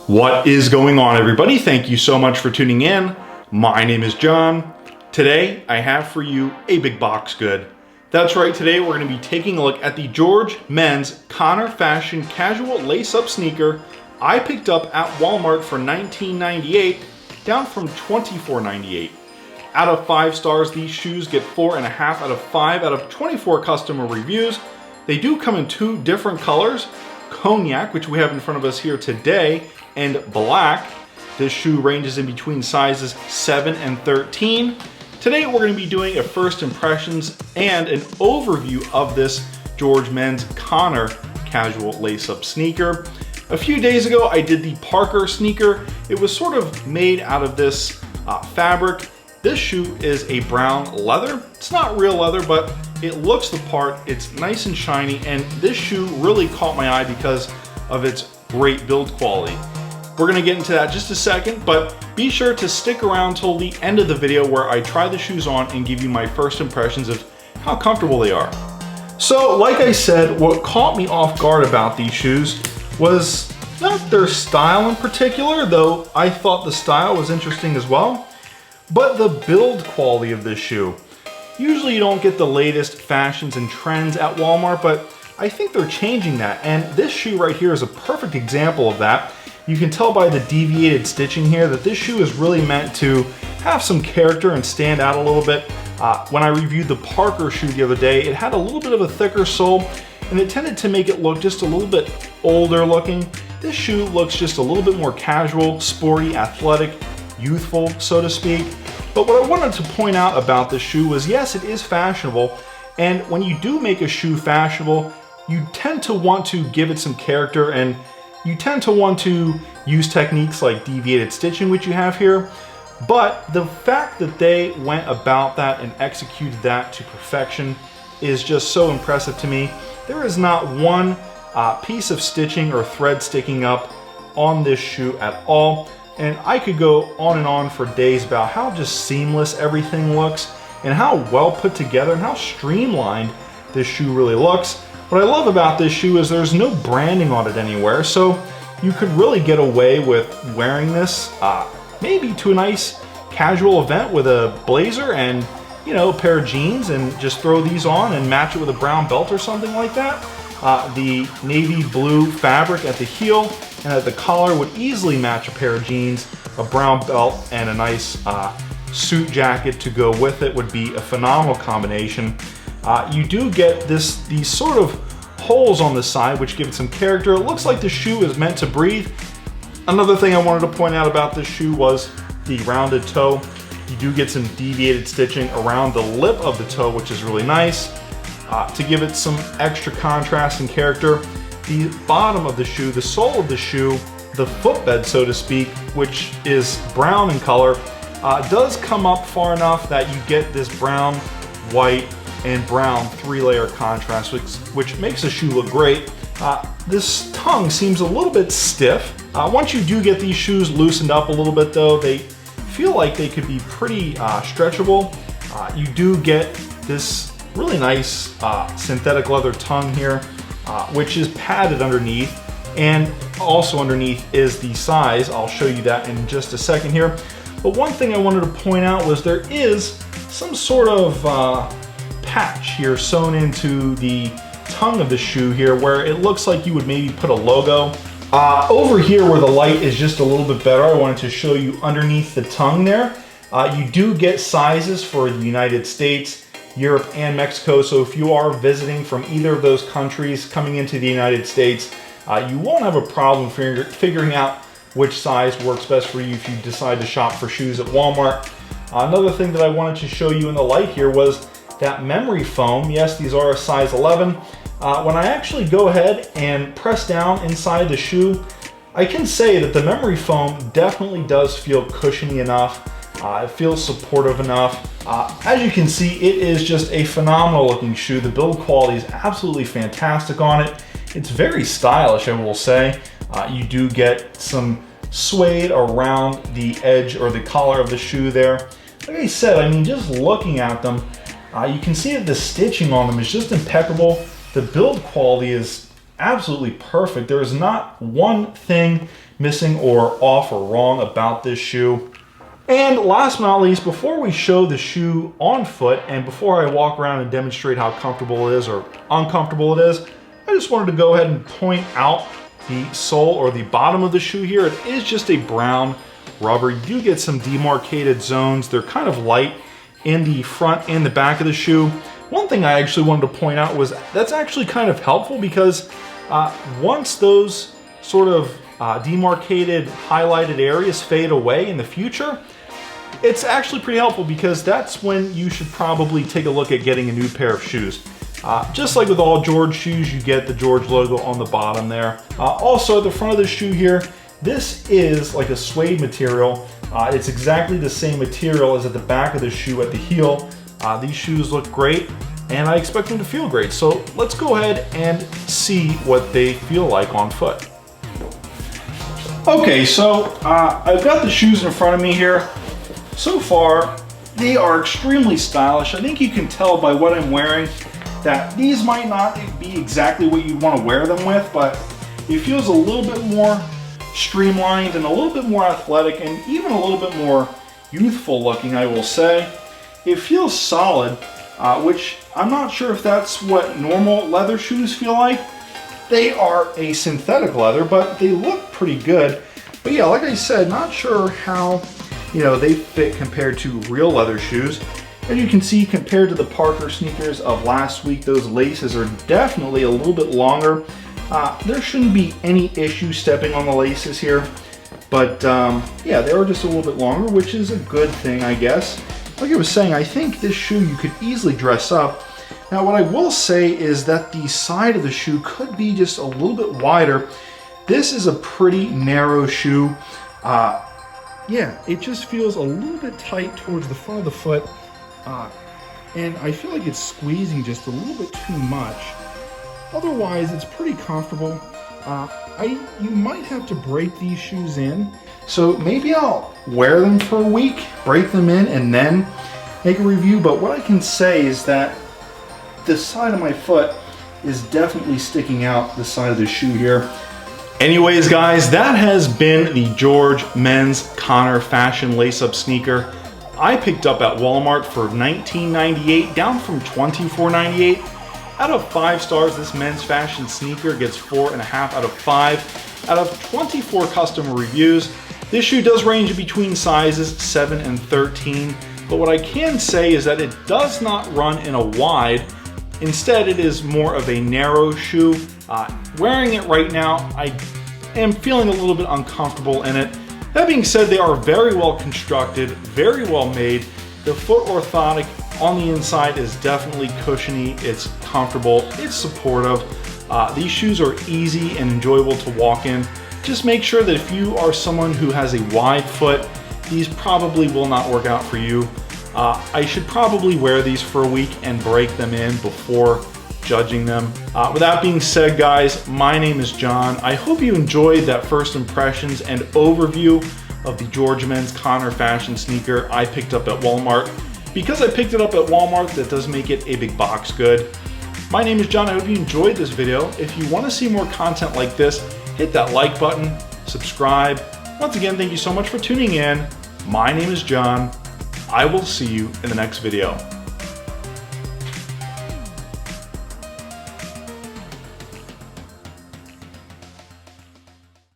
What is going on, everybody? Thank you so much for tuning in. My name is John. Today, I have for you a big box good. That's right, today we're going to be taking a look at the George Men's Conner Fashion Casual Lace-Up Sneaker I picked up at Walmart for $19.98, down from $24.98. Out of 5 stars, these shoes get 4.5 out of 5 out of 24 customer reviews. They do come in 2 different colors, cognac, which we have in front of us here today, and black. This shoe ranges in between sizes 7 and 13. Today we're going to be doing a first impressions and an overview of this George Men's Conner casual lace-up sneaker. A few days ago I did the Parker sneaker. It was sort of made out of this fabric. This shoe is a brown leather. It's not real leather, but it looks the part. It's nice and shiny, and this shoe really caught my eye because of its great build quality. We're gonna get into that in just a second, but be sure to stick around till the end of the video where I try the shoes on and give you my first impressions of how comfortable they are. So, like I said, what caught me off guard about these shoes was not their style in particular, though I thought the style was interesting as well, but the build quality of this shoe. Usually you don't get the latest fashions and trends at Walmart, but I think they're changing that, and this shoe right here is a perfect example of that. You can tell by the deviated stitching here that this shoe is really meant to have some character and stand out a little bit. When I reviewed the Parker shoe the other day, it had a little bit of a thicker sole, and it tended to make it look just a little bit older looking. This shoe looks just a little bit more casual, sporty, athletic, youthful, so to speak. But what I wanted to point out about this shoe was, yes, it is fashionable, and when you do make a shoe fashionable, you tend to want to give it some character, and you tend to want to use techniques like deviated stitching, which you have here. But the fact that they went about that and executed that to perfection is just so impressive to me. There is not one piece of stitching or thread sticking up on this shoe at all. And I could go on and on for days about how just seamless everything looks and how well put together and how streamlined this shoe really looks. What I love about this shoe is there's no branding on it anywhere, so you could really get away with wearing this maybe to a nice casual event with a blazer and, you know, a pair of jeans, and just throw these on and match it with a brown belt or something like that. The navy blue fabric at the heel and at the collar would easily match a pair of jeans, a brown belt, and a nice suit jacket to go with it would be a phenomenal combination. You do get these sort of holes on the side which give it some character. It looks like the shoe is meant to breathe. Another thing I wanted to point out about this shoe was the rounded toe. You do get some deviated stitching around the lip of the toe, which is really nice to give it some extra contrast and character. The bottom of the shoe, the sole of the shoe, the footbed, so to speak, which is brown in color, does come up far enough that you get this brown, white, and brown 3-layer contrast, which makes the shoe look great. This tongue seems a little bit stiff. Once you do get these shoes loosened up a little bit though, they feel like they could be pretty stretchable. You do get this really nice synthetic leather tongue here, which is padded underneath, and also underneath is the size. I'll show you that in just a second here. But one thing I wanted to point out was there is some sort of patch here sewn into the tongue of the shoe here where it looks like you would maybe put a logo. Over here where the light is just a little bit better, I wanted to show you underneath the tongue there. You do get sizes for the United States, Europe, and Mexico, so if you are visiting from either of those countries coming into the United States, you won't have a problem figuring out which size works best for you if you decide to shop for shoes at Walmart. Another thing that I wanted to show you in the light here was that memory foam. Yes, these are a size 11. When I actually go ahead and press down inside the shoe, I can say that the memory foam definitely does feel cushiony enough. It feels supportive enough. As you can see, it is just a phenomenal looking shoe. The build quality is absolutely fantastic on it. It's very stylish, I will say. You do get some suede around the edge or the collar of the shoe there. Like I said, I mean, just looking at them, you can see that the stitching on them is just impeccable. The build quality is absolutely perfect. There is not one thing missing or off or wrong about this shoe. And last but not least, before we show the shoe on foot and before I walk around and demonstrate how comfortable it is or uncomfortable it is, I just wanted to go ahead and point out the sole or the bottom of the shoe here. It is just a brown rubber. You do get some demarcated zones. They're kind of light in the front and the back of the shoe. One thing I actually wanted to point out was that's actually kind of helpful because once those sort of demarcated highlighted areas fade away in the future, it's actually pretty helpful because that's when you should probably take a look at getting a new pair of shoes. Just like with all George shoes, you get the George logo on the bottom there. Also at the front of the shoe here, this is like a suede material. It's exactly the same material as at the back of the shoe at the heel. These shoes look great and I expect them to feel great. So let's go ahead and see what they feel like on foot. Okay, so I've got the shoes in front of me here. So far, they are extremely stylish. I think you can tell by what I'm wearing that these might not be exactly what you want to wear them with, but it feels a little bit more streamlined and a little bit more athletic and even a little bit more youthful looking, I will say. It feels solid, which I'm not sure if that's what normal leather shoes feel like. They are a synthetic leather, but they look pretty good. But yeah, like I said, not sure how they fit compared to real leather shoes. As you can see, compared to the Parker sneakers of last week, those laces are definitely a little bit longer. There shouldn't be any issue stepping on the laces here, but yeah, they are just a little bit longer, which is a good thing, I guess. Like I was saying, I think this shoe you could easily dress up. Now, what I will say is that the side of the shoe could be just a little bit wider. This is a pretty narrow shoe. Yeah, it just feels a little bit tight towards the front of the foot. And I feel like it's squeezing just a little bit too much. Otherwise, it's pretty comfortable. You might have to break these shoes in. So maybe I'll wear them for a week, break them in, and then make a review. But what I can say is that the side of my foot is definitely sticking out the side of the shoe here. Anyways, guys, that has been the George Men's Conner Fashion Lace-Up Sneaker. I picked up at Walmart for $19.98, down from $24.98. Out of 5 stars, this men's fashion sneaker gets 4.5 out of 5. Out of 24 customer reviews, this shoe does range between sizes 7 and 13, but what I can say is that it does not run in a wide. Instead, it is more of a narrow shoe. Wearing it right now, I am feeling a little bit uncomfortable in it. That being said, they are very well constructed, very well made. The foot orthotic on the inside is definitely cushiony, it's comfortable, it's supportive. These shoes are easy and enjoyable to walk in. Just make sure that if you are someone who has a wide foot, these probably will not work out for you. I should probably wear these for a week and break them in before judging them. With that being said, guys, my name is John. I hope you enjoyed that first impressions and overview of the George Men's Conner Fashion sneaker I picked up at Walmart. Because I picked it up at Walmart, that does make it a big box good. My name is John. I hope you enjoyed this video. If you want to see more content like this, hit that like button, subscribe. Once again, thank you so much for tuning in. My name is John. I will see you in the next video.